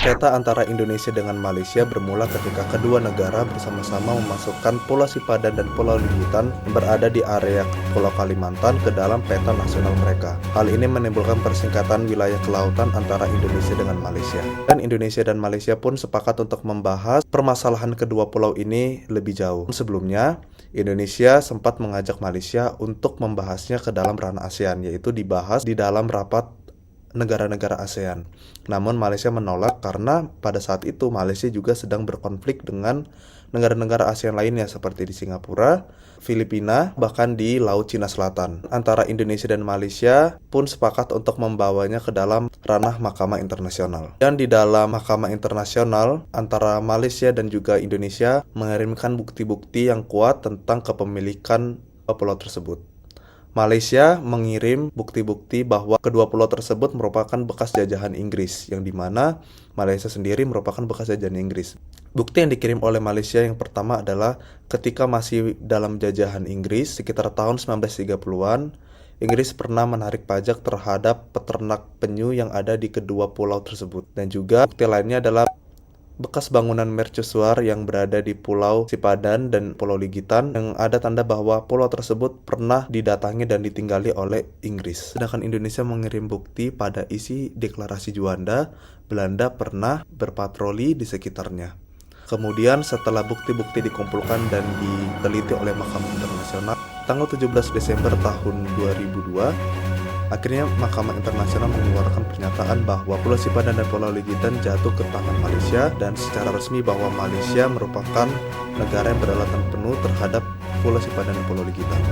Sengketa antara Indonesia dengan Malaysia bermula ketika kedua negara bersama-sama memasukkan Pulau Sipadan dan Pulau Ligitan yang berada di area Pulau Kalimantan ke dalam peta nasional mereka. Hal ini menimbulkan persingkatan wilayah kelautan antara Indonesia dengan Malaysia. Dan Indonesia dan Malaysia pun sepakat untuk membahas permasalahan kedua pulau ini lebih jauh. Sebelumnya, Indonesia sempat mengajak Malaysia untuk membahasnya ke dalam ranah ASEAN, yaitu dibahas di dalam rapat negara-negara ASEAN. Namun Malaysia menolak karena pada saat itu Malaysia juga sedang berkonflik dengan negara-negara ASEAN lainnya seperti di Singapura, Filipina, bahkan di Laut Cina Selatan. Antara Indonesia dan Malaysia pun sepakat untuk membawanya ke dalam ranah Mahkamah Internasional. Dan di dalam Mahkamah Internasional, antara Malaysia dan juga Indonesia mengirimkan bukti-bukti yang kuat tentang kepemilikan pulau tersebut. Malaysia mengirim bukti-bukti bahwa kedua pulau tersebut merupakan bekas jajahan Inggris, yang dimana Malaysia sendiri merupakan bekas jajahan Inggris. Bukti yang dikirim oleh Malaysia yang pertama adalah ketika masih dalam jajahan Inggris, sekitar tahun 1930-an, Inggris pernah menarik pajak terhadap peternak penyu yang ada di kedua pulau tersebut. Dan juga bukti lainnya adalah bekas bangunan mercusuar yang berada di Pulau Sipadan dan Pulau Ligitan yang ada tanda bahwa pulau tersebut pernah didatangi dan ditinggali oleh Inggris. Sedangkan Indonesia mengirim bukti pada isi deklarasi Juanda, Belanda pernah berpatroli di sekitarnya. Kemudian setelah bukti-bukti dikumpulkan dan diteliti oleh Mahkamah Internasional, tanggal 17 Desember tahun 2002, akhirnya Mahkamah Internasional mengeluarkan pernyataan bahwa Pulau Sipadan dan Pulau Ligitan jatuh ke tangan Malaysia dan secara resmi bahwa Malaysia merupakan negara yang beralasan penuh terhadap Pulau Sipadan dan Pulau Ligitan.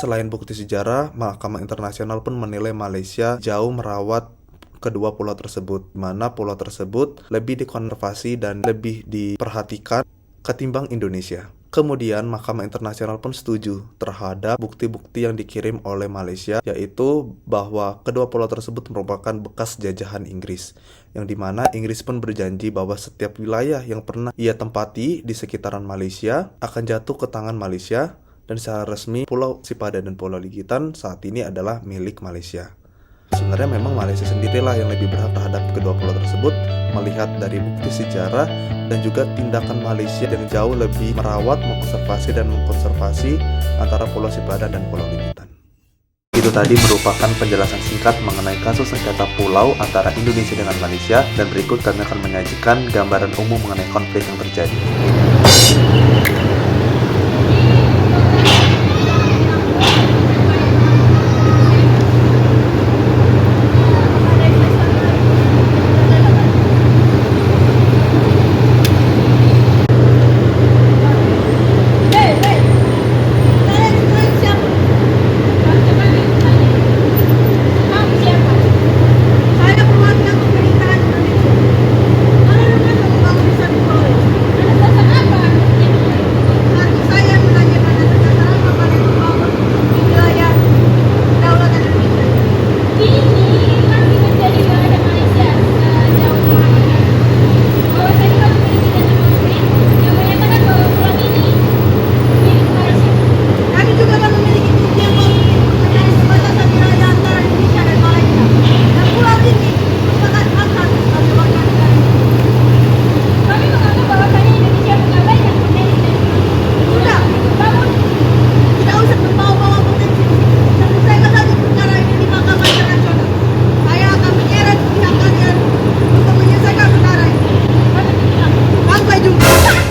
Selain bukti sejarah, Mahkamah Internasional pun menilai Malaysia jauh merawat kedua pulau tersebut, di mana pulau tersebut lebih dikonservasi dan lebih diperhatikan ketimbang Indonesia. Kemudian Mahkamah Internasional pun setuju terhadap bukti-bukti yang dikirim oleh Malaysia, yaitu bahwa kedua pulau tersebut merupakan bekas jajahan Inggris, yang dimana Inggris pun berjanji bahwa setiap wilayah yang pernah ia tempati di sekitaran Malaysia akan jatuh ke tangan Malaysia, dan secara resmi Pulau Sipadan dan Pulau Ligitan saat ini adalah milik Malaysia. Sebenarnya memang Malaysia sendirilah yang lebih berhak terhadap kedua pulau tersebut, melihat dari bukti sejarah dan juga tindakan Malaysia yang jauh lebih merawat, mengkonservasi antara Pulau Sipadan dan Pulau Ligitan. Itu tadi merupakan penjelasan singkat mengenai kasus sengketa pulau antara Indonesia dengan Malaysia, dan berikut kami akan menyajikan gambaran umum mengenai konflik yang terjadi.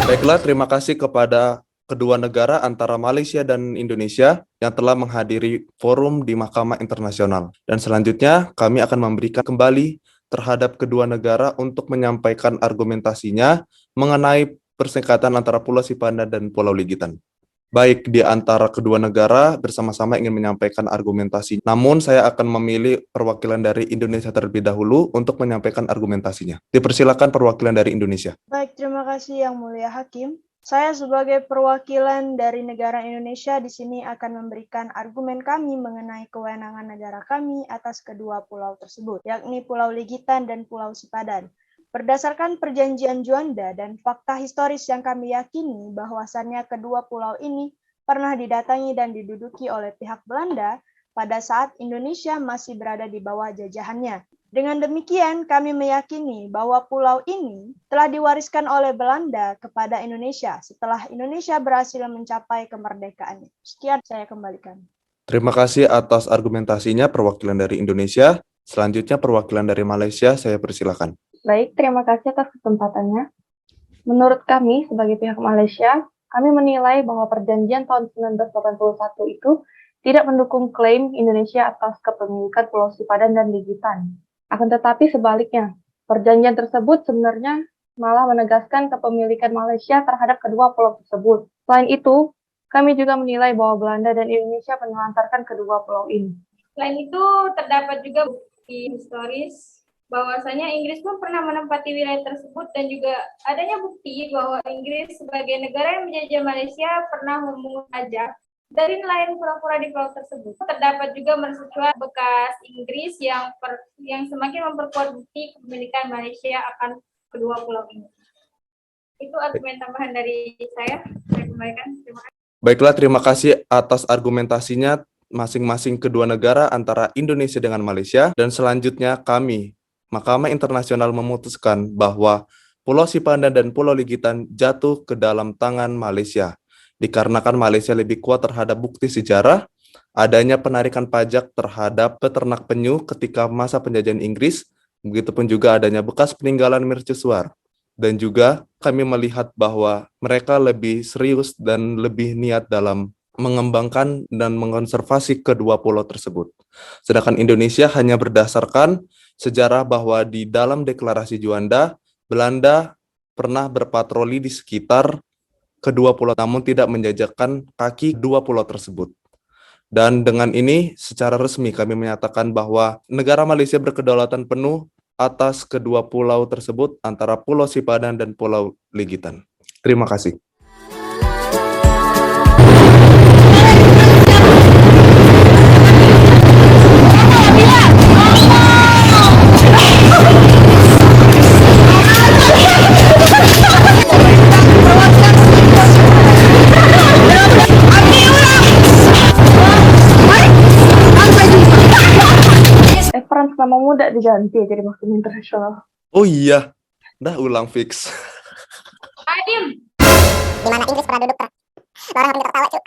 Baiklah, terima kasih kepada kedua negara antara Malaysia dan Indonesia yang telah menghadiri forum di Mahkamah Internasional. Dan selanjutnya kami akan memberikan kembali terhadap kedua negara untuk menyampaikan argumentasinya mengenai persengketaan antara Pulau Sipadan dan Pulau Ligitan. Baik di antara kedua negara bersama-sama ingin menyampaikan argumentasi. Namun saya akan memilih perwakilan dari Indonesia terlebih dahulu untuk menyampaikan argumentasinya. Dipersilakan perwakilan dari Indonesia. Baik, terima kasih Yang Mulia Hakim. Saya sebagai perwakilan dari negara Indonesia di sini akan memberikan argumen kami mengenai kewenangan negara kami atas kedua pulau tersebut, yakni Pulau Ligitan dan Pulau Sipadan. Berdasarkan perjanjian Juanda dan fakta historis yang kami yakini bahwasannya kedua pulau ini pernah didatangi dan diduduki oleh pihak Belanda pada saat Indonesia masih berada di bawah jajahannya. Dengan demikian, kami meyakini bahwa pulau ini telah diwariskan oleh Belanda kepada Indonesia setelah Indonesia berhasil mencapai kemerdekaannya. Sekian, saya kembalikan. Terima kasih atas argumentasinya perwakilan dari Indonesia. Selanjutnya perwakilan dari Malaysia, saya persilakan. Baik, terima kasih atas kesempatannya. Menurut kami sebagai pihak Malaysia, kami menilai bahwa perjanjian tahun 1981 itu tidak mendukung klaim Indonesia atas kepemilikan Pulau Sipadan dan Ligitan. Akan tetapi sebaliknya, perjanjian tersebut sebenarnya malah menegaskan kepemilikan Malaysia terhadap kedua pulau tersebut. Selain itu, kami juga menilai bahwa Belanda dan Indonesia menelantarkan kedua pulau ini. Selain itu, terdapat juga bukti historis bahwasanya Inggris pun pernah menempati wilayah tersebut dan juga adanya bukti bahwa Inggris sebagai negara yang menjajah Malaysia pernah memungut pajak dari nelayan pura-pura di pulau tersebut. Terdapat juga mercusuar bekas Inggris yang semakin memperkuat bukti kepemilikan Malaysia akan kedua pulau ini. Itu argumen tambahan dari saya. Saya kembalikan. Terima kasih. Baiklah, terima kasih atas argumentasinya masing-masing kedua negara antara Indonesia dengan Malaysia. Dan selanjutnya kami, Mahkamah Internasional memutuskan bahwa Pulau Sipadan dan Pulau Ligitan jatuh ke dalam tangan Malaysia. Dikarenakan Malaysia lebih kuat terhadap bukti sejarah, adanya penarikan pajak terhadap peternak penyu ketika masa penjajahan Inggris, begitupun juga adanya bekas peninggalan mercusuar. Dan juga kami melihat bahwa mereka lebih serius dan lebih niat dalam mengembangkan dan mengonservasi kedua pulau tersebut. Sedangkan Indonesia hanya berdasarkan sejarah bahwa di dalam deklarasi Juanda, Belanda pernah berpatroli di sekitar kedua pulau namun tidak menjajakan kaki dua pulau tersebut. Dan dengan ini secara resmi kami menyatakan bahwa negara Malaysia berkedaulatan penuh atas kedua pulau tersebut antara Pulau Sipadan dan Pulau Ligitan. Terima kasih. Frans nama muda diganti jadi Mahkamah Internasional. Oh iya, dah ulang fix. Adim. Di mana Inggris pernah duduk. Orang minta ketawa, cuy.